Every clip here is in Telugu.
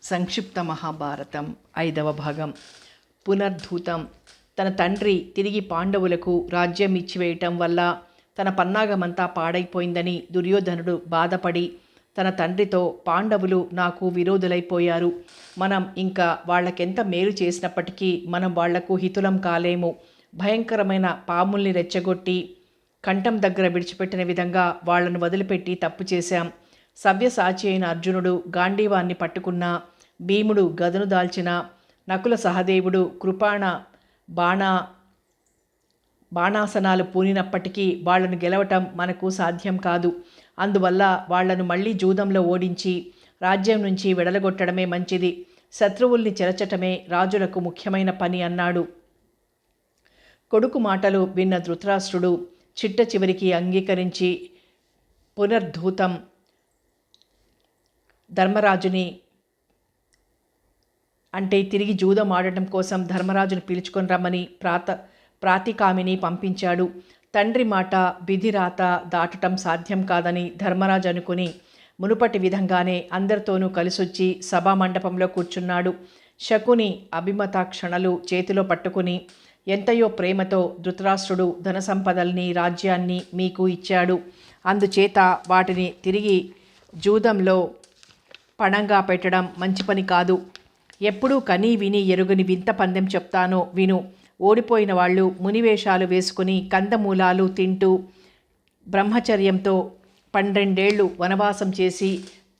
సంక్షిప్త మహాభారతం 5వ భాగం. పునర్ధూతం. తన తండ్రి తిరిగి పాండవులకు రాజ్యం ఇచ్చివేయటం వల్ల తన పన్నాగమంతా పాడైపోయిందని దుర్యోధనుడు బాధపడి తన తండ్రితో, పాండవులు నాకు విరోధులైపోయారు, మనం ఇంకా వాళ్ళకెంత మేలు చేసినప్పటికీ మనం వాళ్లకు హితులం కాలేము, భయంకరమైన పాముల్ని రెచ్చగొట్టి కంఠం దగ్గర విడిచిపెట్టిన విధంగా వాళ్లను వదిలిపెట్టి తప్పు చేశాం. సవ్యసాచి అయిన అర్జునుడు గాంధీవాన్ని పట్టుకున్న, భీముడు గదను దాల్చిన, నకుల సహదేవుడు కృపాణ బాణాసనాలు పూనినప్పటికీ వాళ్లను గెలవటం మనకు సాధ్యం కాదు. అందువల్ల వాళ్లను మళ్లీ జూదంలో ఓడించి రాజ్యం నుంచి వెడలగొట్టడమే మంచిది. శత్రువుల్ని చెరచటమే రాజులకు ముఖ్యమైన పని అన్నాడు. కొడుకు మాటలు విన్న ధృతరాష్ట్రుడు చిట్ట చివరికి అంగీకరించి పునర్ధూతం ధర్మరాజుని అంటే తిరిగి జూదం ఆడటం కోసం ధర్మరాజును పిలుచుకొని రమ్మని ప్రాతికామిని పంపించాడు. తండ్రి మాట విధిరాత దాటటం సాధ్యం కాదని ధర్మరాజు అనుకుని మునుపటి విధంగానే అందరితోనూ కలిసొచ్చి సభా మండపంలో కూర్చున్నాడు. శకుని అభిమతాక్షణలు చేతిలో పట్టుకుని ఎంతయో ప్రేమతో ధృతరాష్ట్రుడు ధన సంపదల్ని, రాజ్యాన్ని మీకు ఇచ్చాడు. అందుచేత వాటిని తిరిగి జూదంలో పణంగా పెట్టడం మంచి పని కాదు. ఎప్పుడూ కనీ విని ఎరుగని వింత పందెం చెప్తానో విను. ఓడిపోయిన వాళ్ళు మునివేషాలు వేసుకుని కందమూలాలు తింటూ బ్రహ్మచర్యంతో 12 ఏళ్ళు వనవాసం చేసి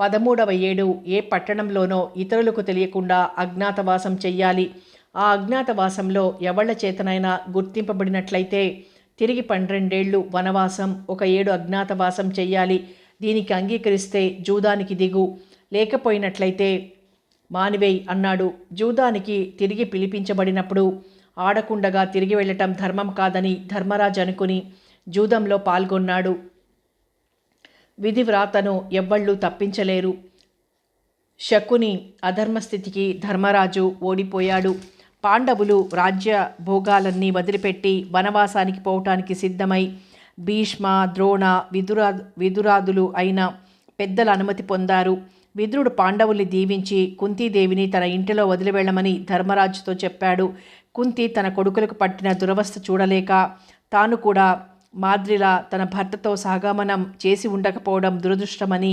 13వ ఏడు ఏ పట్టణంలోనో ఇతరులకు తెలియకుండా అజ్ఞాతవాసం చెయ్యాలి. ఆ అజ్ఞాతవాసంలో ఎవళ్ల చేతనైనా గుర్తింపబడినట్లయితే తిరిగి 12 ఏళ్ళు వనవాసం, 1 ఏడు అజ్ఞాతవాసం చెయ్యాలి. దీనికి అంగీకరిస్తే జూదానికి దిగు, లేకపోయినట్లయితే మానివేయ్ అన్నాడు. జూదానికి తిరిగి పిలిపించబడినప్పుడు ఆడకుండగా తిరిగి వెళ్ళటం ధర్మం కాదని ధర్మరాజు అనుకుని జూదంలో పాల్గొన్నాడు. విధివ్రాతను ఎవ్వళ్ళు తప్పించలేరు. శకుని అధర్మస్థితికి ధర్మరాజు ఓడిపోయాడు. పాండవులు రాజ్య భోగాలన్నీ వదిలిపెట్టి వనవాసానికి పోవటానికి సిద్ధమై భీష్మ, ద్రోణ, విదురాదులు అయిన పెద్దల అనుమతి పొందారు. విదురుడు పాండవుల్ని దీవించి కుంతీదేవిని తన ఇంటిలో వదిలి వెళ్ళమని ధర్మరాజుతో చెప్పాడు. కుంతి తన కొడుకులకు పట్టిన దురవస్థ చూడలేక తాను కూడా మాద్రిలా తన భర్తతో సహగమనం చేసి ఉండకపోవడం దురదృష్టమని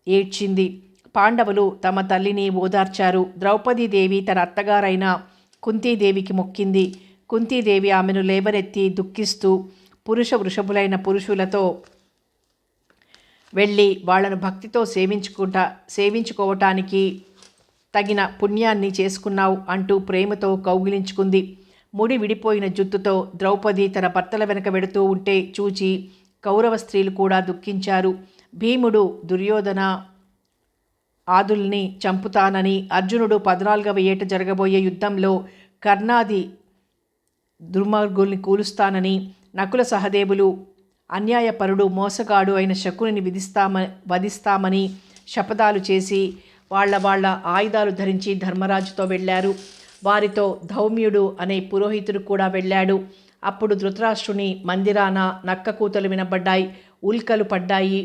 ఏడ్చింది. పాండవులు తమ తల్లిని ఓదార్చారు. ద్రౌపదీదేవి తన అత్తగారైన కుంతీదేవికి మొక్కింది. కుంతీదేవి ఆమెను లేవనెత్తి దుఃఖిస్తూ వృషభులైన పురుషులతో వెళ్ళి వాళ్లను భక్తితో సేవించుకోవటానికి తగిన పుణ్యాన్ని చేసుకున్నావు అంటూ ప్రేమతో కౌగిలించుకుంది. ముడి విడిపోయిన జుత్తుతో ద్రౌపది తన భర్తల వెనక వెడుతూ ఉంటే చూచి కౌరవ స్త్రీలు కూడా దుఃఖించారు. భీముడు దుర్యోధన ఆదుల్ని చంపుతానని, అర్జునుడు 14వ ఏట జరగబోయే యుద్ధంలో కర్ణాది దుర్మార్గుల్ని కూలుస్తానని, నకుల సహదేవులు అన్యాయపరుడు, మోసగాడు అయిన శకునిని వధిస్తామని శపథాలు చేసి వాళ్ళ ఆయుధాలు ధరించి ధర్మరాజుతో వెళ్ళారు. వారితో ధౌమ్యుడు అనే పురోహితుడు కూడా వెళ్ళాడు. అప్పుడు ధృతరాష్ట్రుని మందిరాన నక్కకూతలు వినబడ్డాయి, ఉల్కలు పడ్డాయి.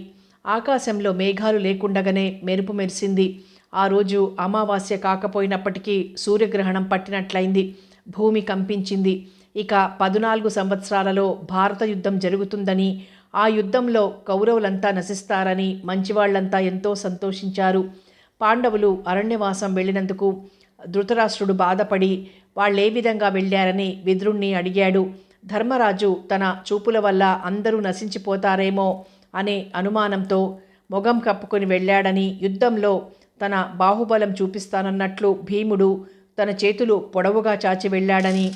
ఆకాశంలో మేఘాలు లేకుండగానే మెరుపు మెరిసింది. ఆ రోజు అమావాస్య కాకపోయినప్పటికీ సూర్యగ్రహణం పట్టినట్లయింది. భూమి కంపించింది. ఇక 14 సంవత్సరాలలో భారత యుద్ధం జరుగుతుందని, ఆ యుద్ధంలో కౌరవులంతా నశిస్తారని మంచివాళ్లంతా ఎంతో సంతోషించారు. పాండవులు అరణ్యవాసం వెళ్ళినందుకు ధృతరాష్ట్రుడు బాధపడి వాళ్ళే విధంగా వెళ్ళారని విదురుణ్ణి అడిగాడు. ధర్మరాజు తన చూపుల వల్ల అందరూ నశించిపోతారేమో అనే అనుమానంతో మొగం కప్పుకొని వెళ్ళాడని, యుద్ధంలో తన బాహుబలం చూపిస్తానన్నట్లు భీముడు తన చేతులు పొడవుగా చాచి వెళ్ళాడని,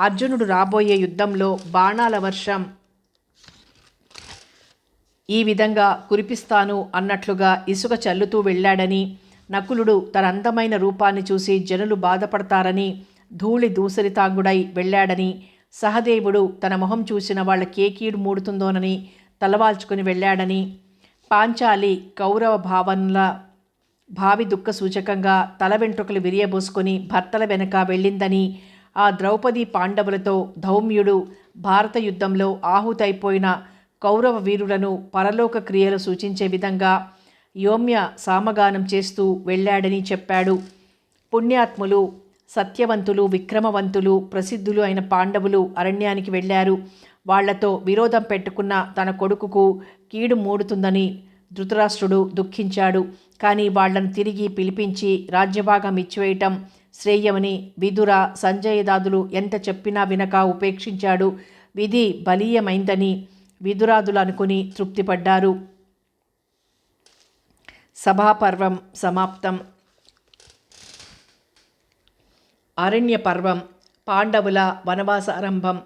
అర్జునుడు రాబోయే యుద్ధంలో బాణాల వర్షం ఈ విధంగా కురిపిస్తాను అన్నట్లుగా ఇసుక చల్లుతూ వెళ్ళాడని, నకులుడు తన అందమైన రూపాన్ని చూసి జనులు బాధపడతారని ధూళి దూసరితాంగుడై వెళ్ళాడని, సహదేవుడు తన మొహం చూసిన వాళ్ళకే కీడు మూడుతుందోనని తలవాల్చుకుని వెళ్ళాడని, పాంచాలి కౌరవ భావి దుఃఖ సూచకంగా తల వెంట్రుకలు విరియబోసుకొని భర్తల వెనక వెళ్ళిందని, ఆ ద్రౌపది పాండవులతో ధౌమ్యుడు భారత యుద్ధంలో ఆహుతైపోయిన కౌరవ వీరులను పరలోక క్రియలు సూచించే విధంగా యోమ్య సామగానం చేస్తూ వెళ్ళాడని చెప్పాడు. పుణ్యాత్ములు, సత్యవంతులు, విక్రమవంతులు, ప్రసిద్ధులు అయిన పాండవులు అరణ్యానికి వెళ్ళారు. వాళ్లతో విరోధం పెట్టుకున్న తన కొడుకుకు కీడు మూడుతుందని ధృతరాష్ట్రుడు దుఃఖించాడు. కానీ వాళ్లను తిరిగి పిలిపించి రాజ్యభాగం ఇచ్చివేయటం శ్రేయమని విదుర, సంజయదాదులు ఎంత చెప్పినా వినక ఉపేక్షించాడు. విధి బలీయమైందని విదురాదులు అనుకుని తృప్తిపడ్డారు. సభాపర్వం సమాప్తం. అరణ్య పర్వం. పాండవుల వనవాసారంభం.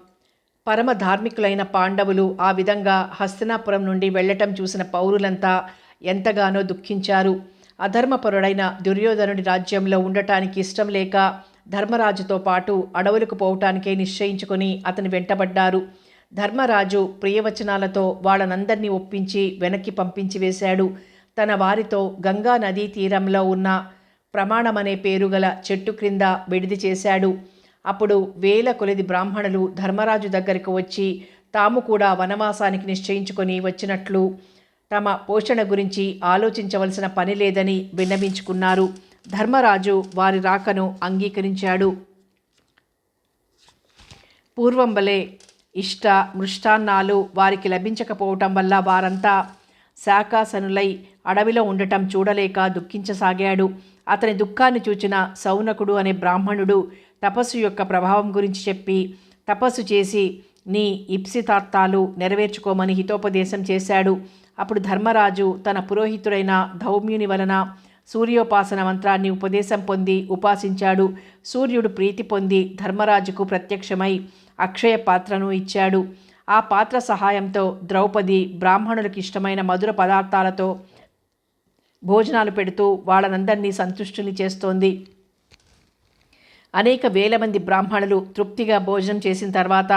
పరమ ధార్మికులైన పాండవులు ఆ విధంగా హస్తినాపురం నుండి వెళ్ళటం చూసిన పౌరులంతా ఎంతగానో దుఃఖించారు. అధర్మపరుడైన దుర్యోధనుడి రాజ్యంలో ఉండటానికి ఇష్టం లేక ధర్మరాజుతో పాటు అడవులకు పోవటానికే నిశ్చయించుకొని అతని వెంటబడ్డారు. ధర్మరాజు ప్రియవచనాలతో వాళ్ళనందరినీ ఒప్పించి వెనక్కి పంపించి వేశాడు. తన వారితో గంగా నదీ తీరంలో ఉన్న ప్రమాణమనే పేరుగల చెట్టు క్రింద విడిది చేశాడు. అప్పుడు వేల కొలది బ్రాహ్మణులు ధర్మరాజు దగ్గరకు వచ్చి తాము కూడా వనవాసానికి నిశ్చయించుకొని వచ్చినట్లు తమ పోషణ గురించి ఆలోచించవలసిన పని లేదని విన్నవించుకున్నారు. ధర్మరాజు వారి రాకను అంగీకరించాడు. పూర్వం వలె ఇష్ట మృష్టాన్నాలు వారికి లభించకపోవటం వల్ల వారంతా శాకాసనులై అడవిలో ఉండటం చూడలేక దుఃఖించసాగాడు. అతని దుఃఖాన్ని చూచిన సౌనకుడు అనే బ్రాహ్మణుడు తపస్సు యొక్క ప్రభావం గురించి చెప్పి తపస్సు చేసి నీ ఇప్సితార్థాలు నెరవేర్చుకోమని హితోపదేశం చేశాడు. అప్పుడు ధర్మరాజు తన పురోహితుడైన ధౌమ్యుని వలన సూర్యోపాసన మంత్రాన్ని ఉపదేశం పొంది ఉపాసించాడు. సూర్యుడు ప్రీతి పొంది ధర్మరాజుకు ప్రత్యక్షమై అక్షయ పాత్రను ఇచ్చాడు. ఆ పాత్ర సహాయంతో ద్రౌపది బ్రాహ్మణులకు ఇష్టమైన మధుర పదార్థాలతో భోజనాలు పెడుతూ వాళ్ళనందరినీ సంతుష్టుని చేస్తోంది. అనేక వేల మంది బ్రాహ్మణులు తృప్తిగా భోజనం చేసిన తర్వాత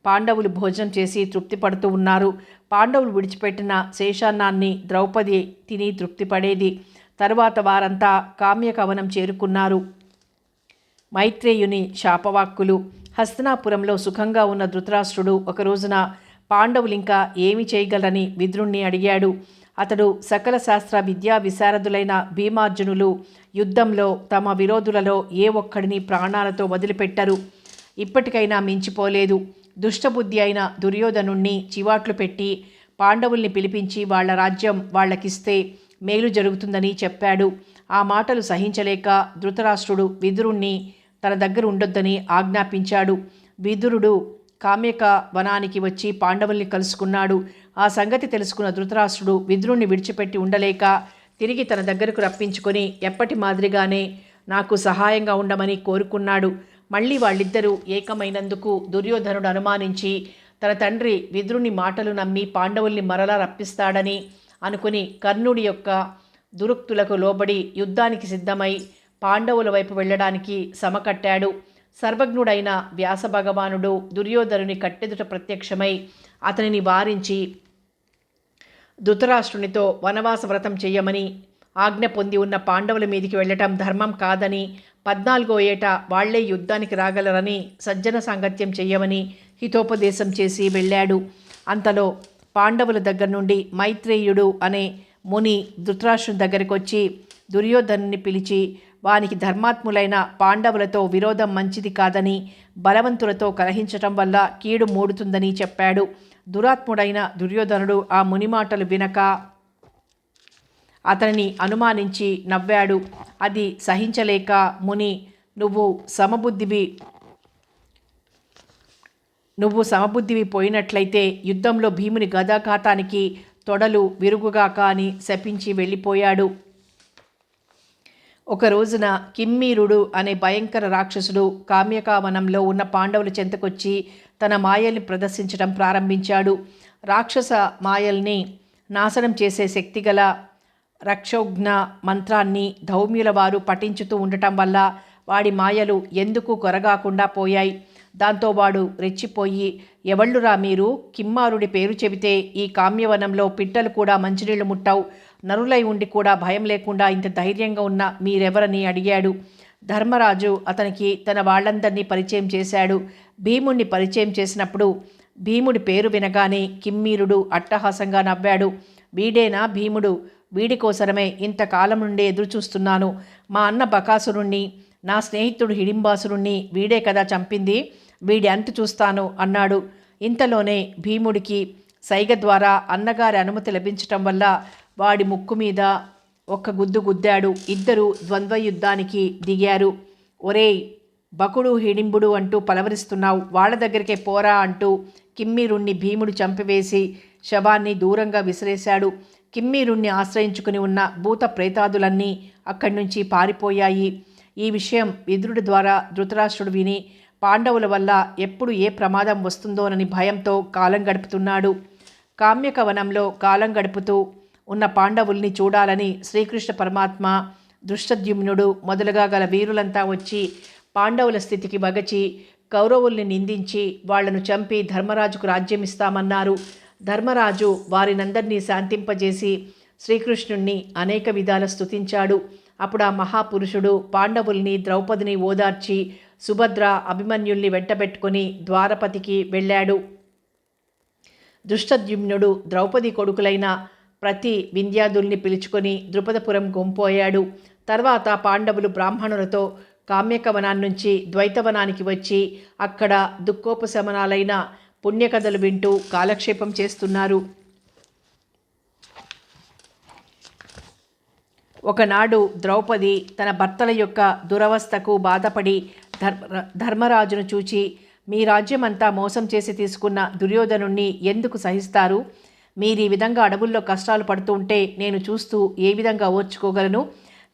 పాండవులు భోజనం చేసి తృప్తి పడుతూ ఉన్నారు. పాండవులు విడిచిపెట్టిన శేషాన్నాన్ని ద్రౌపది తిని తృప్తిపడేది. తరువాత వారంతా కామ్యకవనం చేరుకున్నారు. మైత్రేయుని శాపవాక్కులు. హస్తినాపురంలో సుఖంగా ఉన్న ధృతరాష్ట్రుడు ఒక రోజున పాండవులింకా ఏమి చేయగలరని విదురుణ్ణి అడిగాడు. అతడు సకల శాస్త్ర విద్యా విశారదులైన భీమార్జునులు యుద్ధంలో తమ విరోధులలో ఏ ఒక్కడిని ప్రాణాలతో వదిలిపెట్టరు. ఇప్పటికైనా మించిపోలేదు. దుష్టబుద్ధి అయిన దుర్యోధనుణ్ణి చివాట్లు పెట్టి పాండవుల్ని పిలిపించి వాళ్ల రాజ్యం వాళ్లకిస్తే మేలు జరుగుతుందని చెప్పాడు. ఆ మాటలు సహించలేక ధృతరాష్ట్రుడు విదురుణ్ణి తన దగ్గర ఉండొద్దని ఆజ్ఞాపించాడు. విదురుడు కామ్యక వనానికి వచ్చి పాండవుల్ని కలుసుకున్నాడు. ఆ సంగతి తెలుసుకున్న ధృతరాష్ట్రుడు విదురుణ్ణి విడిచిపెట్టి ఉండలేక తిరిగి తన దగ్గరకు రప్పించుకొని ఎప్పటి మాదిరిగానే నాకు సహాయంగా ఉండమని కోరుకున్నాడు. మళ్ళీ వాళ్ళిద్దరూ ఏకమైనందుకు దుర్యోధనుడు అనుమానించి తన తండ్రి విదురుని మాటలు నమ్మి పాండవుల్ని మరలా రప్పిస్తాడని అనుకుని కర్ణుడి యొక్క దురుక్తులకు లోబడి యుద్ధానికి సిద్ధమై పాండవుల వైపు వెళ్ళడానికి సమకట్టాడు. సర్వజ్ఞుడైన వ్యాస భగవానుడు దుర్యోధనుని కట్టెదుట ప్రత్యక్షమై అతనిని వారించి ధృతరాష్ట్రునితో వనవాస వ్రతం చెయ్యమని ఆజ్ఞ పొంది ఉన్న పాండవుల మీదికి వెళ్ళటం ధర్మం కాదని 14వ ఏట వాళ్లే యుద్ధానికి రాగలరని సజ్జన సాంగత్యం చెయ్యమని హితోపదేశం చేసి వెళ్ళాడు. అంతలో పాండవుల దగ్గర నుండి మైత్రేయుడు అనే ముని ధృతరాష్ట్రుని దగ్గరికి వచ్చి దుర్యోధనుని పిలిచి వానికి ధర్మాత్ములైన పాండవులతో విరోధం మంచిది కాదని బలవంతులతో కలహించటం వల్ల కీడు మూడుతుందని చెప్పాడు. దురాత్ముడైన దుర్యోధనుడు ఆ ముని మాటలు వినక అతనిని అనుమానించి నవ్వాడు. అది సహించలేక ముని నువ్వు సమబుద్ధివి పోయినట్లయితే యుద్ధంలో భీముని గదాఘాతానికి తొడలు విరుగుగాక అని శపించి వెళ్ళిపోయాడు. ఒక రోజున కిమ్మీరుడు అనే భయంకర రాక్షసుడు కామ్యకావనంలో ఉన్న పాండవుల చెంతకొచ్చి తన మాయల్ని ప్రదర్శించడం ప్రారంభించాడు. రాక్షస మాయల్ని నాశనం చేసే శక్తిగల రక్షోఘ్న మంత్రాన్ని ధౌమ్యుల వారు పఠించుతూ ఉండటం వల్ల వాడి మాయలు ఎందుకు కొరగాకుండా పోయాయి. దాంతో వాడు రెచ్చిపోయి ఎవళ్ళురా మీరు, కిమ్మారుడి పేరు చెబితే ఈ కామ్యవనంలో పిట్టలు కూడా మంచినీళ్లు ముట్టవు, నరులై ఉండి కూడా భయం లేకుండా ఇంత ధైర్యంగా ఉన్న మీరెవరని అడిగాడు. ధర్మరాజు అతనికి తన వాళ్ళందరినీ పరిచయం చేశాడు. భీముణ్ణి పరిచయం చేసినప్పుడు భీముడి పేరు వినగానే కిమ్మీరుడు అట్టహాసంగా నవ్వాడు. వీడేనా భీముడు, వీడి కోసరమే ఇంతకాలం నుండి ఎదురుచూస్తున్నాను. మా అన్న బకాసురుణ్ణి, నా స్నేహితుడు హిడింబాసురుణ్ణి వీడే కదా చంపింది. వీడి అంతు చూస్తాను అన్నాడు. ఇంతలోనే భీముడికి సైగ ద్వారా అన్నగారి అనుమతి లభించటం వల్ల వాడి ముక్కు మీద ఒక్క గుద్దు గుద్దాడు. ఇద్దరు ద్వంద్వ యుద్ధానికి దిగారు. ఒరేయ్ బకుడు హిడింబుడు అంటూ పలవరిస్తున్నావు, వాళ్ళ దగ్గరికే పోరా అంటూ కిమ్మీరుణ్ణి భీముడు చంపివేసి శవాన్ని దూరంగా విసిరేశాడు. కిమ్మీరుణ్ణి ఆశ్రయించుకుని ఉన్న భూత ప్రేతాదులన్నీ అక్కడి నుంచి పారిపోయాయి. ఈ విషయం విదురుడి ద్వారా ధృతరాష్ట్రుడు విని పాండవుల వల్ల ఎప్పుడు ఏ ప్రమాదం వస్తుందోనని భయంతో కాలం గడుపుతున్నాడు. కామ్యకవనంలో కాలం గడుపుతూ ఉన్న పాండవుల్ని చూడాలని శ్రీకృష్ణ పరమాత్మ, దృష్టద్యుమ్నుడు మొదలుగా గల వీరులంతా వచ్చి పాండవుల స్థితికి వగచి కౌరవుల్ని నిందించి వాళ్లను చంపి ధర్మరాజుకు రాజ్యమిస్తామన్నారు. ధర్మరాజు వారినందరినీ శాంతింపజేసి శ్రీకృష్ణుణ్ణి అనేక విధాల స్తుతించాడు. అప్పుడు ఆ మహాపురుషుడు పాండవుల్ని, ద్రౌపదిని ఓదార్చి సుభద్ర, అభిమన్యుల్ని వెంటబెట్టుకుని ద్వారపతికి వెళ్ళాడు. దృష్టద్యుమ్నుడు ద్రౌపది కొడుకులైన ప్రతి వింధ్యాదుల్ని పిలుచుకొని ద్రుపదపురం గుంపోయాడు. తర్వాత పాండవులు బ్రాహ్మణులతో కామ్యకవనాన్నించి ద్వైతవనానికి వచ్చి అక్కడ దుఃఖోపశమనాలైన పుణ్యకథలు వింటూ కాలక్షేపం చేస్తున్నారు. ఒకనాడు ద్రౌపది తన భర్తల యొక్క దురవస్థకు బాధపడి ధర్మరాజును చూచి, మీ రాజ్యమంతా మోసం చేసి తీసుకున్న దుర్యోధనుణ్ణి ఎందుకు సహిస్తారు? మీరు ఈ విధంగా అడవుల్లో కష్టాలు పడుతూ ఉంటే నేను చూస్తూ ఏ విధంగా ఓర్చుకోగలను?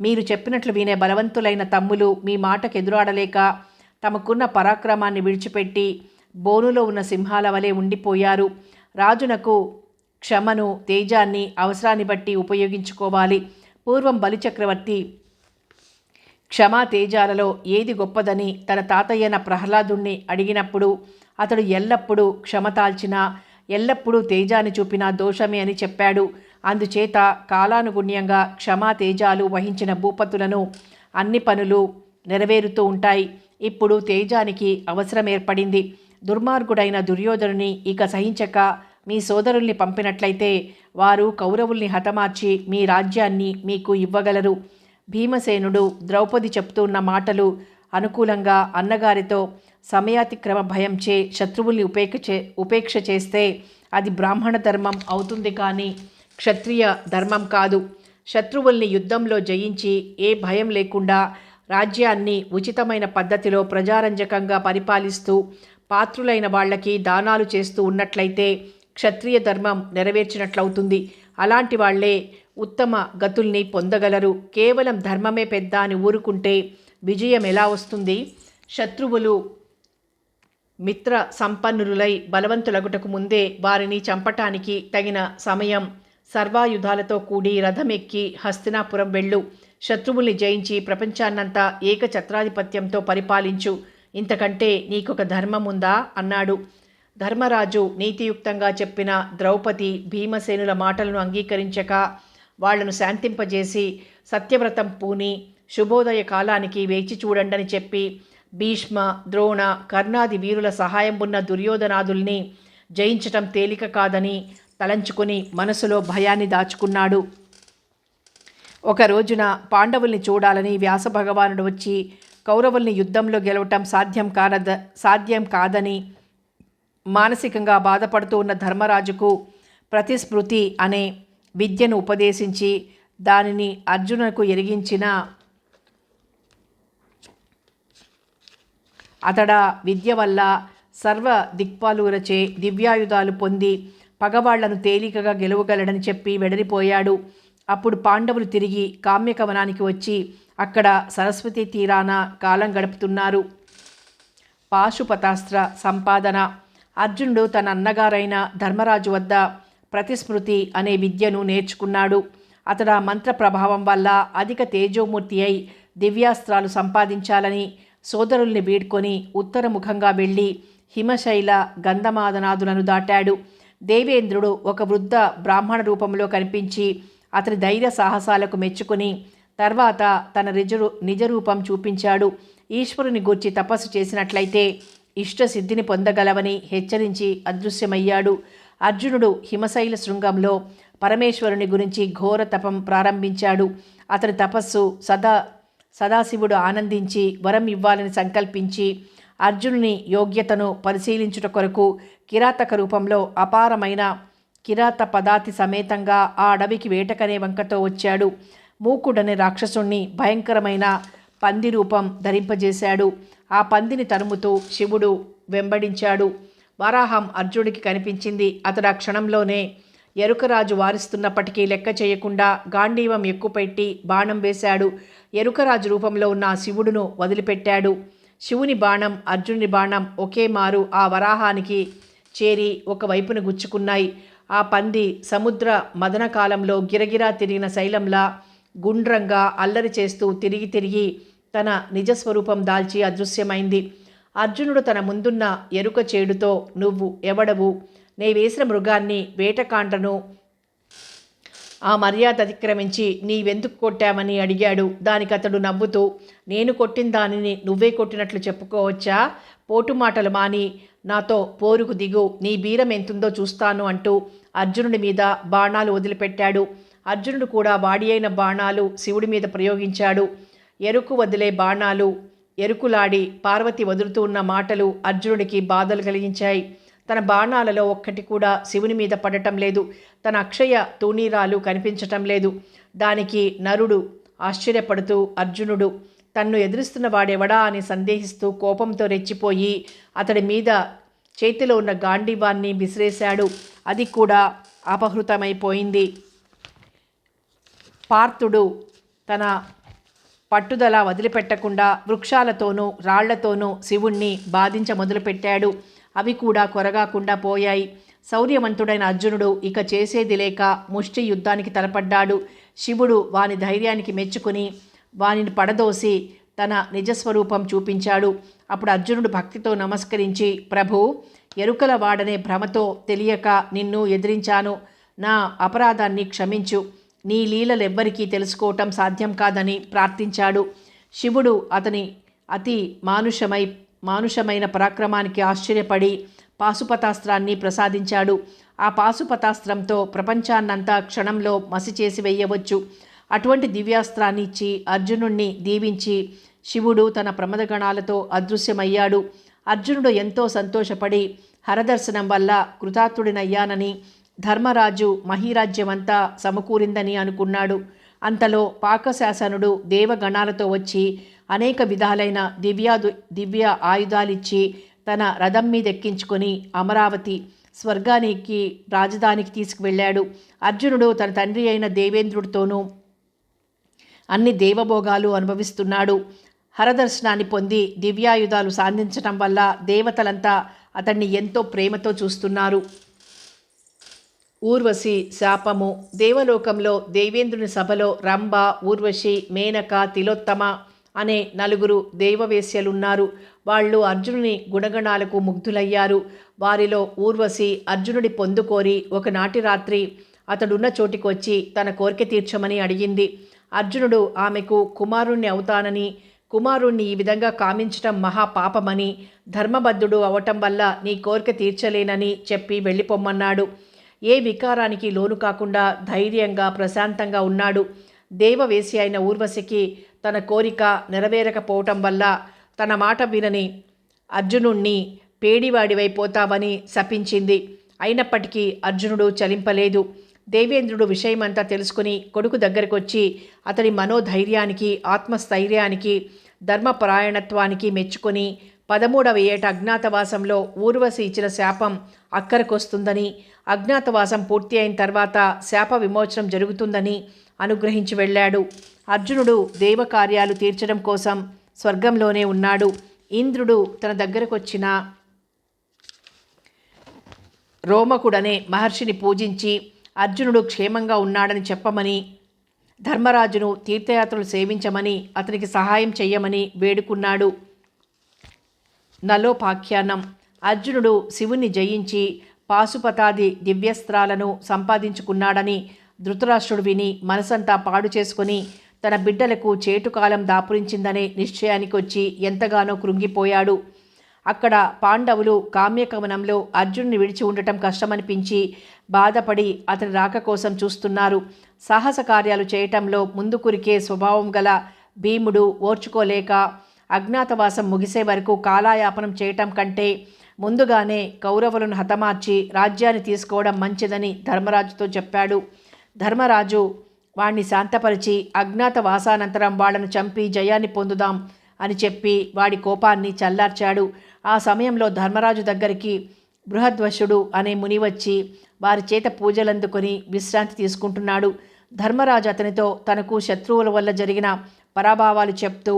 మీరు చెప్పినట్లు వినే బలవంతులైన తమ్ములు మీ మాటకు ఎదురాడలేక తమకున్న పరాక్రమాన్ని విడిచిపెట్టి బోనులో ఉన్న సింహాల వలె ఉండిపోయారు. రాజునకు క్షమను, తేజాన్ని అవసరాన్ని బట్టి ఉపయోగించుకోవాలి. పూర్వం బలిచక్రవర్తి క్షమా తేజాలలో ఏది గొప్పదని తన తాతయ్యన ప్రహ్లాదుణ్ణి అడిగినప్పుడు అతడు ఎల్లప్పుడూ క్షమతాల్చినా ఎల్లప్పుడూ తేజాన్ని చూపిన దోషమే అని చెప్పాడు. అందుచేత కాలానుగుణ్యంగా క్షమా తేజాలు వహించిన భూపతులను అన్ని పనులు నెరవేరుతూ ఉంటాయి. ఇప్పుడు తేజానికి అవసరం ఏర్పడింది. దుర్మార్గుడైన దుర్యోధనుని ఇక సహించక మీ సోదరుల్ని పంపినట్లయితే వారు కౌరవుల్ని హతమార్చి మీ రాజ్యాన్ని మీకు ఇవ్వగలరు. భీమసేనుడు ద్రౌపది చెప్తున్న మాటలు అనుకూలంగా అన్నగారితో సమయాతిక్రమ భయంచే శత్రువుల్ని ఉపేక్ష చేస్తే అది బ్రాహ్మణ ధర్మం అవుతుంది, కానీ క్షత్రియ ధర్మం కాదు. శత్రువుల్ని యుద్ధంలో జయించి ఏ భయం లేకుండా రాజ్యాన్ని ఉచితమైన పద్ధతిలో ప్రజారంజకంగా పరిపాలిస్తూ పాత్రులైన వాళ్ళకి దానాలు చేస్తూ ఉన్నట్లయితే క్షత్రియ ధర్మం నెరవేర్చినట్లవుతుంది. అలాంటి వాళ్లే ఉత్తమ గతుల్ని పొందగలరు. కేవలం ధర్మమే పెద్ద అని ఊరుకుంటే విజయం ఎలా వస్తుంది? శత్రువులు మిత్ర సంపన్నులై బలవంతులగుటకు ముందే వారిని చంపటానికి తగిన సమయం. సర్వాయుధాలతో కూడి రథమెక్కి హస్తినాపురం వెళ్ళు. శత్రువుల్ని జయించి ప్రపంచాన్నంతా ఏకఛత్రాధిపత్యంతో పరిపాలించు. ఇంతకంటే నీకొక ధర్మం ఉందా అన్నాడు. ధర్మరాజు నీతియుక్తంగా చెప్పిన ద్రౌపది భీమసేనుల మాటలను అంగీకరించక వాళ్లను శాంతింపజేసి సత్యవ్రతం పూని శుభోదయ కాలానికి వేచి చూడండని చెప్పి భీష్మ, ద్రోణ, కర్ణాది వీరుల సహాయం ఉన్న దుర్యోధనాదుల్ని జయించటం తేలిక కాదని తలంచుకుని మనసులో భయాన్ని దాచుకున్నాడు. ఒక రోజున పాండవుల్ని చూడాలని వ్యాస భగవానుడు వచ్చి కౌరవుల్ని యుద్ధంలో గెలవటం సాధ్యం కాదని మానసికంగా బాధపడుతూ ఉన్న ధర్మరాజుకు ప్రతిస్మృతి అనే విద్యను ఉపదేశించి దానిని అర్జునుకు ఎరిగించిన అతడ విద్య వల్ల సర్వ దిక్పాలురచే దివ్యాయుధాలు పొంది పగవాళ్లను తేలికగా గెలవగలడని చెప్పి వెడలిపోయాడు. అప్పుడు పాండవులు తిరిగి కామ్యకవనానికి వచ్చి అక్కడ సరస్వతి తీరాన కాలం గడుపుతున్నారు. పాశుపతాస్త్ర సంపాదన. అర్జునుడు తన అన్నగారైన ధర్మరాజు వద్ద ప్రతిస్మృతి అనే విద్యను నేర్చుకున్నాడు. అతడు ఆ మంత్ర ప్రభావం వల్ల అధిక తేజోమూర్తి అయి దివ్యాస్త్రాలు సంపాదించాలని సోదరుల్ని వీడ్కొని ఉత్తరముఖంగా వెళ్ళి హిమశైల గంధమాదనాదులను దాటాడు. దేవేంద్రుడు ఒక వృద్ధ బ్రాహ్మణ రూపంలో కనిపించి అతని ధైర్య సాహసాలకు మెచ్చుకుని తర్వాత తన నిజరూపం చూపించాడు. ఈశ్వరుని గూర్చి తపస్సు చేసినట్లయితే ఇష్టసిద్ధిని పొందగలవని హెచ్చరించి అదృశ్యమయ్యాడు. అర్జునుడు హిమశైల శృంగంలో పరమేశ్వరుని గురించి ఘోర తపం ప్రారంభించాడు. అతని తపస్సు సదాశివుడు ఆనందించి వరం ఇవ్వాలని సంకల్పించి అర్జునుని యోగ్యతను పరిశీలించుట కొరకు కిరాతక రూపంలో అపారమైన కిరాత పదాతి సమేతంగా ఆ అడవికి వేటకనే వంకతో వచ్చాడు. మూకుడనే రాక్షసుణ్ణి భయంకరమైన పంది రూపం ధరింపజేశాడు. ఆ పందిని తరుముతూ శివుడు వెంబడించాడు. వరాహం అర్జునుడికి కనిపించింది. అతడు ఆ క్షణంలోనే ఎరుకరాజు వారిస్తున్నప్పటికీ లెక్క చేయకుండా గాంధీవం ఎక్కుపెట్టి బాణం వేశాడు. ఎరుకరాజు రూపంలో ఉన్న శివుడును వదిలిపెట్టాడు. శివుని బాణం అర్జునుని బాణం ఒకే మారు ఆ వరాహానికి చేరి ఒకవైపున గుచ్చుకున్నాయి. ఆ పంది సముద్ర మదన కాలంలో గిరగిరా తిరిగిన శైలంలా గుండ్రంగా అల్లరి చేస్తూ తిరిగి తిరిగి తన నిజస్వరూపం దాల్చి అదృశ్యమైంది. అర్జునుడు తన ముందున్న ఎరుక చేడుతో, నువ్వు ఎవడవు? నే వేసిన మృగాన్ని వేటకాండను ఆ మర్యాద అతిక్రమించి నీవెందుకు కొట్టామని అడిగాడు. దానికి అతడు నవ్వుతూ, నేను కొట్టిన దానిని నువ్వే కొట్టినట్లు చెప్పుకోవచ్చా? పోటు మాటలు మాని నాతో పోరుకు దిగు, నీ బీరం ఎంతుందో చూస్తాను అంటూ అర్జునుడి మీద బాణాలు వదిలిపెట్టాడు. అర్జునుడు కూడా వాడి అయిన బాణాలు శివుడి మీద ప్రయోగించాడు. ఎరుకు వదిలే బాణాలు ఎరుకులాడి పార్వతి వదులుతూ ఉన్న మాటలు అర్జునుడికి బాధలు కలిగించాయి. తన బాణాలలో ఒక్కటి కూడా శివుని మీద పడటం లేదు. తన అక్షయ తూణీరాలు కనిపించటం లేదు. దానికి నరుడు ఆశ్చర్యపడుతూ అర్జునుడు తన్ను ఎదురుస్తున్న వాడెవడా అని సందేహిస్తూ కోపంతో రెచ్చిపోయి అతడి మీద చేతిలో ఉన్న గాంధీవాన్ని విసిరేశాడు. అది కూడా అపహృతమైపోయింది. పార్థుడు తన పట్టుదల వదిలిపెట్టకుండా వృక్షాలతోనూ రాళ్లతోనూ శివుణ్ణి బాధించ మొదలుపెట్టాడు. అవి కూడా కొరగాకుండా పోయాయి. శౌర్యవంతుడైన అర్జునుడు ఇక చేసేది లేక ముష్టి యుద్ధానికి తలపడ్డాడు. శివుడు వాని ధైర్యానికి మెచ్చుకుని వానిని పడదోసి తన నిజస్వరూపం చూపించాడు. అప్పుడు అర్జునుడు భక్తితో నమస్కరించి, ప్రభూ, ఎరుకల వాడనే భ్రమతో తెలియక నిన్ను ఎదిరించాను. నా అపరాధాన్ని క్షమించు. నీ లీలలెవ్వరికీ తెలుసుకోవటం సాధ్యం కాదని ప్రార్థించాడు. శివుడు అతని అతి మానుషమైన పరాక్రమానికి ఆశ్చర్యపడి పాశుపతాస్త్రాన్ని ప్రసాదించాడు. ఆ పాశుపతాస్త్రంతో ప్రపంచాన్నంతా క్షణంలో మసిచేసి వేయవచ్చు. అటువంటి దివ్యాస్త్రాన్ని ఇచ్చి అర్జునుణ్ణి దీవించి శివుడు తన ప్రమదగణాలతో అదృశ్యమయ్యాడు. అర్జునుడు ఎంతో సంతోషపడి హరదర్శనం వల్ల కృతార్థుడినయ్యానని, ధర్మరాజు మహీరాజ్యమంతా సమకూరిందని అనుకున్నాడు. అంతలో పాకశాసనుడు దేవగణాలతో వచ్చి అనేక విధాలైన దివ్య ఆయుధాలిచ్చి తన రథం మీద ఎక్కించుకొని అమరావతి స్వర్గానికి రాజధానికి తీసుకువెళ్ళాడు. అర్జునుడు తన తండ్రి అయిన దేవేంద్రుడితోనూ అన్ని దేవభోగాలు అనుభవిస్తున్నాడు. హరదర్శనాన్ని పొంది దివ్యాయుధాలు సాధించటం వల్ల దేవతలంతా అతన్ని ఎంతో ప్రేమతో చూస్తున్నారు. ఊర్వశి శాపము. దేవలోకంలో దేవేంద్రుని సభలో రంభ, ఊర్వశి, మేనక, తిలోత్తమ అనే 4 దేవవేశ్యలున్నారు. వాళ్ళు అర్జునుని గుణగణాలకు ముగ్ధులయ్యారు. వారిలో ఊర్వశి అర్జునుడి పొందుకోరి ఒకనాటి రాత్రి అతడున్న చోటికొచ్చి తన కోరిక తీర్చమని అడిగింది. అర్జునుడు ఆమెకు కుమారుణ్ణి అవుతానని, కుమారుణ్ణి ఈ విధంగా కామించటం మహాపాపమని, ధర్మబద్ధుడు అవటం వల్ల నీ కోరిక తీర్చలేనని చెప్పి వెళ్ళిపోమ్మన్నాడు. ఏ వికారానికి లోను కాకుండా ధైర్యంగా ప్రశాంతంగా ఉన్నాడు. దేవవేసి అయిన ఊర్వశికి తన కోరిక నెరవేరకపోవటం వల్ల తన మాట వినని అర్జునుణ్ణి పేడివాడివైపోతావని శపించింది. అయినప్పటికీ అర్జునుడు చలింపలేదు. దేవేంద్రుడు విషయమంతా తెలుసుకుని కొడుకు దగ్గరకొచ్చి అతడి మనోధైర్యానికి, ఆత్మస్థైర్యానికి, ధర్మపరాయణత్వానికి మెచ్చుకొని 13వ ఏట అజ్ఞాతవాసంలో ఊర్వశి ఇచ్చిన శాపం అక్కరకొస్తుందని, అజ్ఞాతవాసం పూర్తి అయిన తర్వాత శాప విమోచనం జరుగుతుందని అనుగ్రహించి వెళ్ళాడు. అర్జునుడు దేవకార్యాలు తీర్చడం కోసం స్వర్గంలోనే ఉన్నాడు. ఇంద్రుడు తన దగ్గరకొచ్చిన రోమకుడనే మహర్షిని పూజించి అర్జునుడు క్షేమంగా ఉన్నాడని చెప్పమని, ధర్మరాజును తీర్థయాత్రలు సేవించమని, అతనికి సహాయం చెయ్యమని వేడుకున్నాడు. నలోపాఖ్యానం. అర్జునుడు శివుని జయించి పాశుపతాది దివ్యస్త్రాలను సంపాదించుకున్నాడని ధృతరాష్ట్రుడు విని మనసంతా పాడు చేసుకుని తన బిడ్డలకు చేటుకాలం దాపురించిందనే నిశ్చయానికి వచ్చి ఎంతగానో కృంగిపోయాడు. అక్కడ పాండవులు కామ్యకవనంలో అర్జునుని విడిచి ఉండటం కష్టమనిపించి బాధపడి అతని రాక కోసం చూస్తున్నారు. సాహస కార్యాలు చేయటంలో ముందుకురికే స్వభావం గల భీముడు ఓర్చుకోలేక అజ్ఞాతవాసం ముగిసే వరకు కాలాయాపనం చేయటం కంటే ముందుగానే కౌరవులను హతమార్చి రాజ్యాన్ని తీసుకోవడం మంచిదని ధర్మరాజుతో చెప్పాడు. ధర్మరాజు వాణ్ణి శాంతపరిచి అజ్ఞాతవాసానంతరం వాళ్లను చంపి జయాన్ని పొందుదాం అని చెప్పి వాడి కోపాన్ని చల్లార్చాడు. ఆ సమయంలో ధర్మరాజు దగ్గరికి బృహద్వశుడు అనే ముని వచ్చి వారి చేత పూజలందుకొని విశ్రాంతి తీసుకుంటున్నాడు. ధర్మరాజు అతనితో తనకు శత్రువుల వల్ల జరిగిన పరాభావాలు చెప్తూ,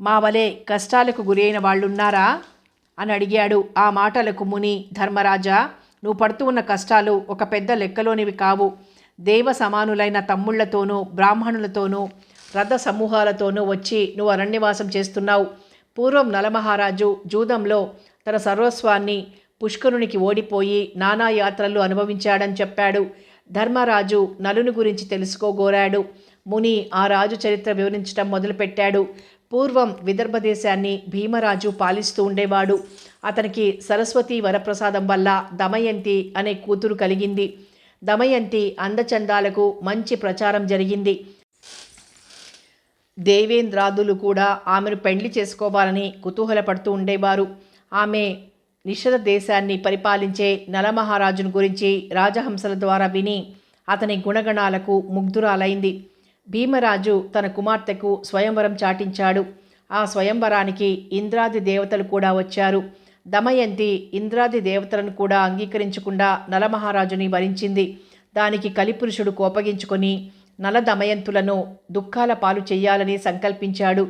మా వలె కష్టాలకు గురి అయిన వాళ్ళున్నారా అని అడిగాడు. ఆ మాటలకు ముని, ధర్మరాజా, నువ్వు పడుతూ ఉన్న కష్టాలు ఒక పెద్ద లెక్కలోనివి కావు. దేవ సమానులైన తమ్ముళ్లతోనూ బ్రాహ్మణులతోనూ రథ సమూహాలతోనూ వచ్చి నువ్వు అరణ్యవాసం చేస్తున్నావు. పూర్వం నలమహారాజు జూదంలో తన సర్వస్వాన్ని పుష్కరునికి ఓడిపోయి నానా యాత్రలు అనుభవించాడని చెప్పాడు. ధర్మరాజు నలుని గురించి తెలుసుకోగోరాడు. ముని ఆ రాజు చరిత్ర వివరించడం మొదలుపెట్టాడు. పూర్వం విదర్భ దేశాన్ని భీమరాజు పాలిస్తూ ఉండేవాడు. అతనికి సరస్వతి వరప్రసాదం వల్ల దమయంతి అనే కూతురు కలిగింది. దమయంతి అందచందాలకు మంచి ప్రచారం జరిగింది. దేవేంద్రాదులు కూడా ఆమెను పెండ్లి చేసుకోవాలని కుతూహలపడుతూ ఉండేవారు. ఆమె నిషధ దేశాన్ని పరిపాలించే నలమహారాజును గురించి రాజహంసల ద్వారా విని అతని గుణగణాలకు ముగ్ధురాలైంది. భీమరాజు తన కుమార్తెకు స్వయంవరం చాటించాడు. ఆ స్వయంవరానికి ఇంద్రాది దేవతలు కూడా వచ్చారు. దమయంతి ఇంద్రాది దేవతలను కూడా అంగీకరించకుండా నలమహారాజుని వరించింది. దానికి కలిపురుషుడు కోపగించుకొని నల దమయంతులను దుఃఖాల పాలు చెయ్యాలని సంకల్పించాడు.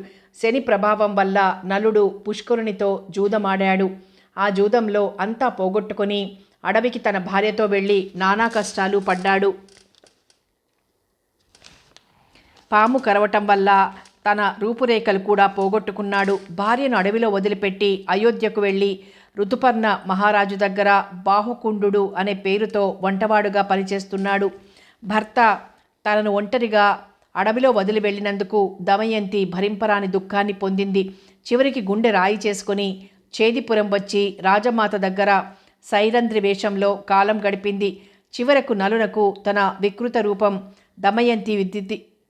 శని ప్రభావం వల్ల నలుడు పుష్కరునితో జూదమాడాడు. ఆ జూదంలో అంతా పోగొట్టుకొని అడవికి తన భార్యతో వెళ్ళి నానా కష్టాలు పడ్డాడు. పాము కరవటం వల్ల తన రూపురేఖలు కూడా పోగొట్టుకున్నాడు. భార్యను అడవిలో వదిలిపెట్టి అయోధ్యకు వెళ్ళి ఋతుపర్ణ మహారాజు దగ్గర బాహుకుండు అనే పేరుతో వంటవాడుగా పనిచేస్తున్నాడు. భర్త తనను ఒంటరిగా అడవిలో వదిలి వెళ్ళినందుకు దమయంతి భరింపరాని దుఃఖాన్ని పొందింది. చివరికి గుండె రాయి చేసుకుని చేదిపురం వచ్చి రాజమాత దగ్గర సైరంధ్రి వేషంలో కాలం గడిపింది. చివరకు నలునకు తన వికృత రూపం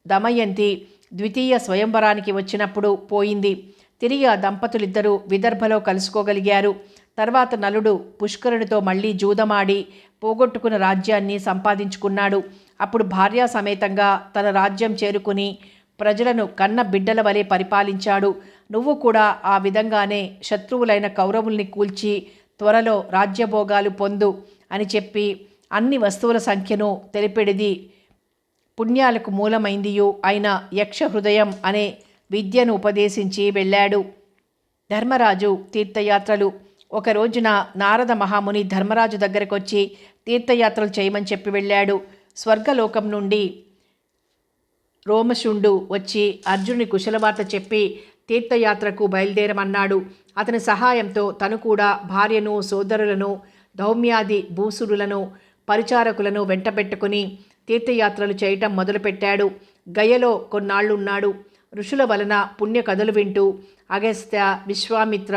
దమయంతి ద్వితీయ స్వయంవరానికి వచ్చినప్పుడు పోయింది. తిరిగి ఆ దంపతులిద్దరూ విదర్భలో కలుసుకోగలిగారు. తర్వాత నలుడు పుష్కరునితో మళ్ళీ జూదమాడి పోగొట్టుకున్న రాజ్యాన్ని సంపాదించుకున్నాడు. అప్పుడు భార్యా సమేతంగా తన రాజ్యం చేరుకుని ప్రజలను కన్న బిడ్డల వలె పరిపాలించాడు. నువ్వు కూడా ఆ విధంగానే శత్రువులైన కౌరవుల్ని కూల్చి త్వరలో రాజ్యభోగాలు పొందు అని చెప్పి అన్ని వస్తువుల సంఖ్యను తెలిపెడిది పుణ్యాలకు మూలమైందియు అయిన యక్ష హృదయం అనే విద్యను ఉపదేశించి వెళ్ళాడు. ధర్మరాజు తీర్థయాత్రలు. ఒక రోజున నారద మహాముని ధర్మరాజు దగ్గరకు వచ్చి తీర్థయాత్రలు చేయమని చెప్పి వెళ్ళాడు. స్వర్గలోకం నుండి రోమశుండు వచ్చి అర్జునుని కుశలవార్త చెప్పి తీర్థయాత్రకు బయలుదేరమన్నాడు. అతని సహాయంతో తను కూడా భార్యను, సోదరులను, దౌమ్యాది భూసురులను, పరిచారకులను వెంటబెట్టుకుని తీర్థయాత్రలు చేయటం మొదలుపెట్టాడు. గయలో కొన్నాళ్లున్నాడు. ఋషుల వలన పుణ్య కథలు వింటూ అగస్త్య, విశ్వామిత్ర,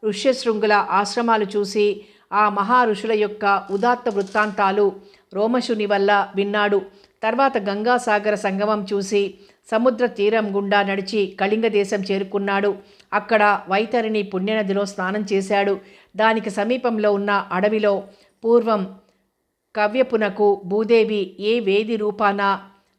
ఋష్యశృంగుల ఆశ్రమాలు చూసి ఆ మహా ఋషుల యొక్క ఉదాత్త వృత్తాంతాలు రోమశుని వల్ల విన్నాడు. తర్వాత గంగాసాగర సంగమం చూసి సముద్ర తీరం గుండా నడిచి కళింగ దేశం చేరుకున్నాడు. అక్కడ వైతరిణి పుణ్యనదిలో స్నానం చేశాడు. దానికి సమీపంలో ఉన్న అడవిలో పూర్వం కవ్యపునకు భూదేవి ఏ వేది రూపాన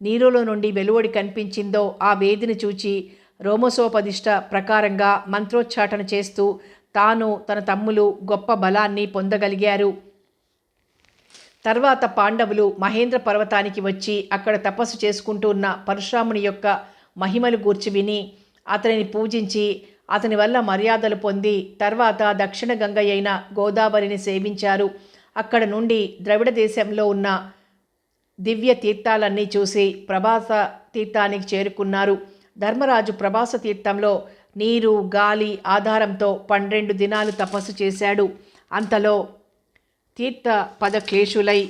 నీరులో నుండి వెలువడి కనిపించిందో ఆ వేదిని చూచి రోమసోపదిష్ట ప్రకారంగా మంత్రోచ్చాటన చేస్తూ తాను తన తమ్ములు గొప్ప బలాన్ని పొందగలిగారు. తర్వాత పాండవులు మహేంద్ర పర్వతానికి వచ్చి అక్కడ తపస్సు చేసుకుంటూ ఉన్న పరశురాముని యొక్క మహిమలు గూర్చి విని అతనిని పూజించి అతని వల్ల మర్యాదలు పొంది తర్వాత దక్షిణ గంగ అయిన గోదావరిని సేవించారు. అక్కడ నుండి ద్రవిడ దేశంలో ఉన్న దివ్య తీర్థాలన్నీ చూసి ప్రభాస తీర్థానికి చేరుకున్నారు. ధర్మరాజు ప్రభాస తీర్థంలో నీరు, గాలి ఆధారంతో 12 దినాలు తపస్సు చేశాడు. అంతలో తీర్థ పదక్లేశులై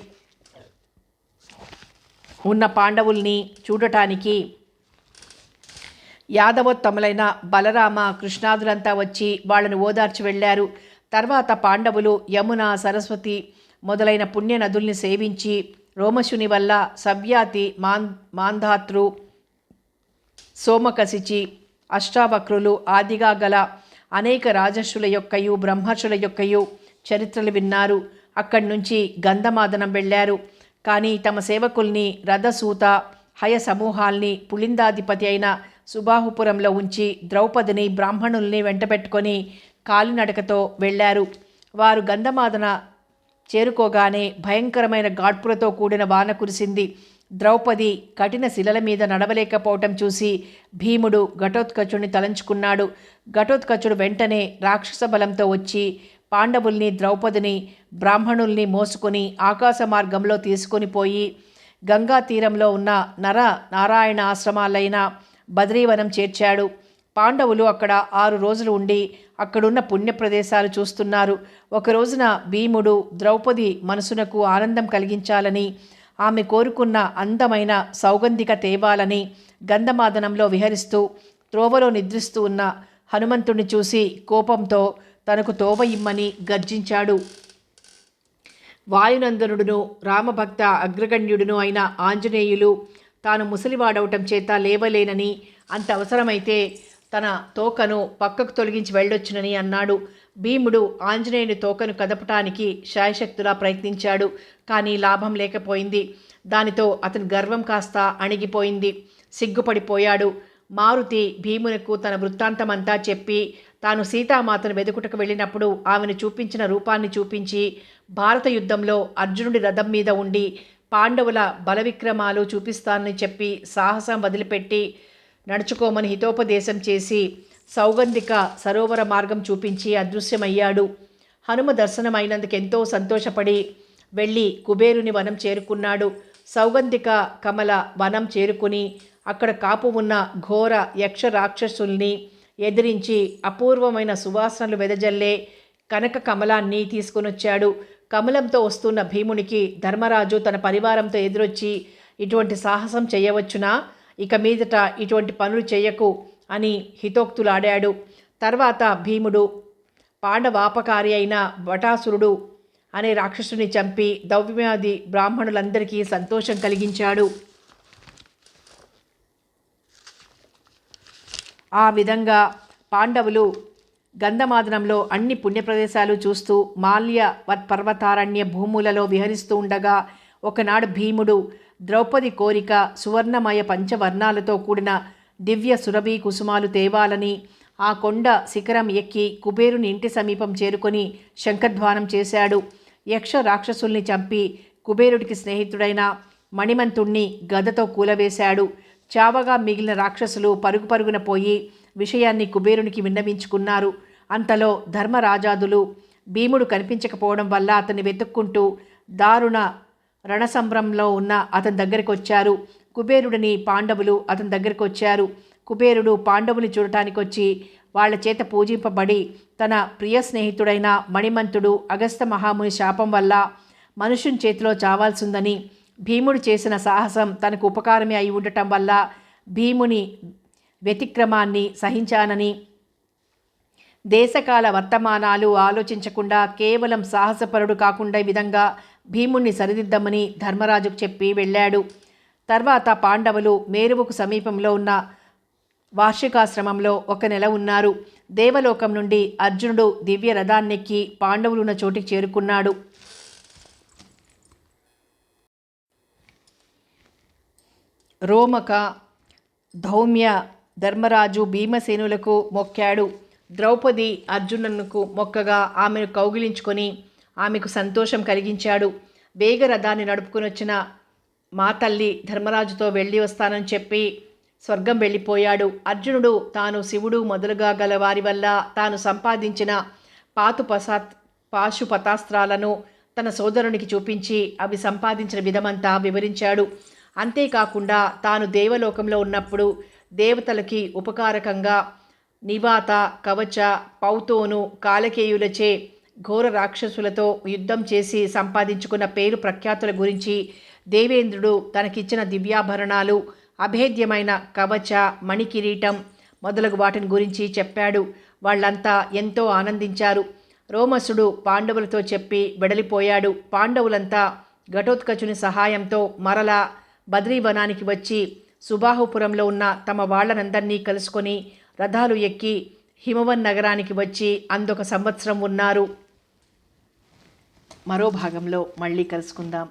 ఉన్న పాండవుల్ని చూడటానికి యాదవోత్తములైన బలరామ కృష్ణాదులంతా వచ్చి వాళ్ళను ఓదార్చి వెళ్ళారు. తర్వాత పాండవులు యమున, సరస్వతి మొదలైన పుణ్య నదుల్ని సేవించి రోమశుని వల్ల సవ్యాతి, మాంధాతృ, సోమకసిచి, అష్టావక్రులు ఆదిగా గల అనేక రాజర్షుల యొక్కయు బ్రహ్మర్షుల యొక్కయు చరిత్రలు విన్నారు. అక్కడి నుంచి గంధమాదనం వెళ్ళారు. కానీ తమ సేవకుల్ని రథసూత హయ సమూహాల్ని పులిందాధిపతి అయిన సుబాహుపురంలో ఉంచి ద్రౌపదిని బ్రాహ్మణుల్ని వెంటబెట్టుకొని కాలినడకతో వెళ్ళారు. వారు గంధమాదన చేరుకోగానే భయంకరమైన గాడ్పులతో కూడిన వాన కురిసింది. ద్రౌపది కఠిన శిలల మీద నడవలేకపోవటం చూసి భీముడు ఘటోత్కచుడిని తలంచుకున్నాడు. ఘటోత్కచుడు వెంటనే రాక్షస బలంతో వచ్చి పాండవుల్ని, ద్రౌపదిని, బ్రాహ్మణుల్ని మోసుకొని ఆకాశ మార్గంలో తీసుకొని పోయి గంగా తీరంలో ఉన్న నారాయణ ఆశ్రమాలైన బద్రీవనం చేర్చాడు. పాండవులు అక్కడ 6 రోజులు ఉండి అక్కడున్న పుణ్యప్రదేశాలు చూస్తున్నారు. ఒక రోజున భీముడు ద్రౌపది మనసునకు ఆనందం కలిగించాలని, ఆమె కోరుకున్న అందమైన సౌగంధిక తేవాలని గంధమాదనంలో విహరిస్తూ త్రోవలో నిద్రిస్తూ ఉన్న హనుమంతుడిని చూసి కోపంతో తనకు తోవ ఇమ్మని గర్జించాడు. వాయునందనుడును రామభక్త అగ్రగణ్యుడును అయిన ఆంజనేయులు తాను ముసలివాడవటం చేత లేవలేనని, అంత అవసరమైతే తన తోకను పక్కకు తొలగించి వెళ్ళొచ్చునని అన్నాడు. భీముడు ఆంజనేయుని తోకను కదపటానికి శాయశక్తులా ప్రయత్నించాడు. కానీ లాభం లేకపోయింది. దానితో అతని గర్వం కాస్త అణిగిపోయింది. సిగ్గుపడిపోయాడు. మారుతి భీమునకు తన వృత్తాంతమంతా చెప్పి తాను సీతామాతను వెదుకుటకు వెళ్ళినప్పుడు ఆమెను చూపించిన రూపాన్ని చూపించి భారత యుద్ధంలో అర్జునుడి రథం మీద ఉండి పాండవుల బలవిక్రమాలు చూపిస్తానని చెప్పి సాహసం వదిలిపెట్టి నడుచుకోమని హితోపదేశం చేసి సౌగంధిక సరోవర మార్గం చూపించి అదృశ్యమయ్యాడు. హనుమ దర్శనమైనందుకు ఎంతో సంతోషపడి వెళ్ళి కుబేరుని వనం చేరుకున్నాడు. సౌగంధిక కమల వనం చేరుకుని అక్కడ కాపు ఉన్న ఘోర యక్ష రాక్షసుల్ని ఎదిరించి అపూర్వమైన సువాసనలు వెదజల్లే కనక కమలాన్ని తీసుకునొచ్చాడు. కమలంతో వస్తున్న భీమునికి ధర్మరాజు తన పరివారంతో ఎదురొచ్చి, ఇటువంటి సాహసం చేయవచ్చునా? ఇక మీదట ఇటువంటి పనులు చేయకు అని హితోక్తులాడాడు. తర్వాత భీముడు పాండవాపకారి అయిన వటాసురుడు అనే రాక్షసుని చంపి దౌవ్యాది బ్రాహ్మణులందరికీ సంతోషం కలిగించాడు. ఆ విధంగా పాండవులు గంధమాదనంలో అన్ని పుణ్యప్రదేశాలు చూస్తూ మాల్య పర్వతారణ్య భూములలో విహరిస్తూ ఉండగా ఒకనాడు భీముడు ద్రౌపది కోరిక సువర్ణమయ పంచవర్ణాలతో కూడిన దివ్య సురభి కుసుమాలు తేవాలని ఆ కొండ శిఖరం ఎక్కి కుబేరుని ఇంటి సమీపం చేరుకొని శంఖధ్వానం చేశాడు. యక్ష రాక్షసుల్ని చంపి కుబేరుడికి స్నేహితుడైన మణిమంతుణ్ణి గదతో కూలవేశాడు. చావగా మిగిలిన రాక్షసులు పరుగు పరుగున పోయి విషయాన్ని కుబేరునికి విన్నవించుకున్నారు. అంతలో ధర్మరాజాదులు భీముడు కనిపించకపోవడం వల్ల అతన్ని వెతుక్కుంటూ దారుణ రణసంభ్రంలో ఉన్న అతని దగ్గరికి వచ్చారు. కుబేరుడిని పాండవులు అతని దగ్గరికి వచ్చారు. కుబేరుడు పాండవుని చూడటానికి వచ్చి వాళ్ల చేత పూజింపబడి తన ప్రియ స్నేహితుడైన మణిమంతుడు అగస్త మహాముని శాపం వల్ల మనుషుని చేతిలో చావాల్సిందని, భీముడు చేసిన సాహసం తనకు ఉపకారమే అయి ఉండటం వల్ల భీముని వ్యతిక్రమాన్ని సహించానని, దేశకాల వర్తమానాలు ఆలోచించకుండా కేవలం సాహసపరుడు కాకుండా ఈ విధంగా భీముణ్ణి సరిదిద్దమని ధర్మరాజుకు చెప్పి వెళ్ళాడు. తర్వాత పాండవులు మేరువుకు సమీపంలో ఉన్న వార్షికాశ్రమంలో 1 నెల ఉన్నారు. దేవలోకం నుండి అర్జునుడు దివ్య రథాన్నెక్కి పాండవులున్న చోటికి చేరుకున్నాడు. రోమక, ధౌమ్య, ధర్మరాజు భీమసేనులకు మొక్కాడు. ద్రౌపది అర్జునునకు మొక్కగా ఆమెను కౌగిలించుకొని ఆమెకు సంతోషం కలిగించాడు. వేగరథాన్ని నడుపుకుని వచ్చిన మా తల్లి ధర్మరాజుతో వెళ్ళి వస్తానని చెప్పి స్వర్గం వెళ్ళిపోయాడు. అర్జునుడు తాను శివుడు మొదలుగా గల వారి వల్ల తాను సంపాదించిన పాశుపతాస్త్రాలను తన సోదరునికి చూపించి అవి సంపాదించిన విధమంతా వివరించాడు. అంతేకాకుండా తాను దేవలోకంలో ఉన్నప్పుడు దేవతలకి ఉపకారకంగా నివాత, కవచ, పౌతోను, కాలకేయులచే ఘోర రాక్షసులతో యుద్ధం చేసి సంపాదించుకున్న పేరు ప్రఖ్యాతుల గురించి, దేవేంద్రుడు తనకిచ్చిన దివ్యాభరణాలు, అభేద్యమైన కవచ, మణికిరీటం, మొదలగు వాటిని గురించి చెప్పాడు. వాళ్ళంతా ఎంతో ఆనందించారు. రోమసుడు పాండవులతో చెప్పి వెడలిపోయాడు. పాండవులంతా ఘటోత్కచుని సహాయంతో మరలా బద్రీవనానికి వచ్చి సుబాహుపురంలో ఉన్న తమ వాళ్ళనందరినీ కలుసుకొని రథాలు ఎక్కి హిమవన్ నగరానికి వచ్చి అందొక సంవత్సరం ఉన్నారు. మరో భాగంలో మళ్ళీ కలుసుకుందాం.